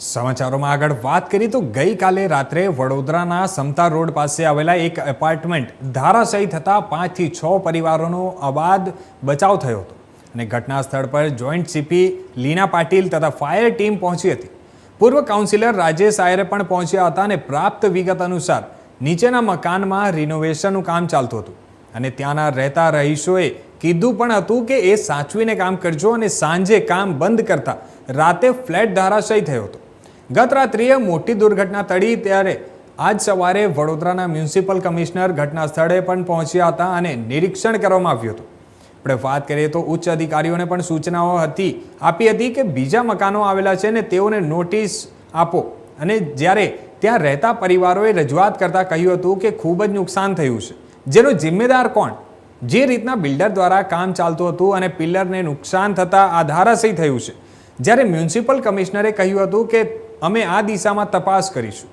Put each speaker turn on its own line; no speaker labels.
સમાચારોમાં આગળ વાત કરીએ તો ગઈકાલે રાત્રે વડોદરાના સમતા રોડ પાસે આવેલા એક એપાર્ટમેન્ટ ધરાશાયી થતાં 5 થી 6 પરિવારોનો અબાદ બચાવ થયો હતો અને ઘટના સ્થળ પર જોઈન્ટ સીપી લીના પાટીલ તથા ફાયર ટીમ પહોંચી હતી. પૂર્વ કાઉન્સિલર રાજેશ આયરે પણ પહોંચ્યા હતા અને પ્રાપ્ત વિગત અનુસાર નીચેના મકાનમાં રિનોવેશનનું કામ ચાલતું હતું અને ત્યાંના રહેતા રહીશોએ કીધું પણ હતું કે એ સાચવીને કામ કરજો અને સાંજે કામ બંધ કરતા રાતે ફ્લેટ ધરાશાયી થયો હતો. ગત રાત્રિએ મોટી દુર્ઘટના ટળી ત્યારે આજ સવારે વડોદરાના મ્યુનિસિપલ કમિશનર ઘટના સ્થળે પણ પહોંચ્યા હતા અને નિરીક્ષણ કરવામાં આવ્યું હતું. આપણે વાત કરીએ તો ઉચ્ચ અધિકારીઓને પણ સૂચનાઓ આપી હતી કે બીજા મકાનો આવેલા છે ને તેઓને નોટિસ આપો અને જ્યારે ત્યાં રહેતા પરિવારોએ રજૂઆત કરતા કહ્યું હતું કે ખૂબ જ નુકસાન થયું છે, જેનો જિમ્મેદાર કોણ? જે રીતના બિલ્ડર દ્વારા કામ ચાલતું હતું અને પિલ્લરને નુકસાન થતાં આ ધરાશાયી થયું છે, જ્યારે મ્યુનિસિપલ કમિશનરે કહ્યું હતું કે અમે આ દિશામાં તપાસ કરીશું.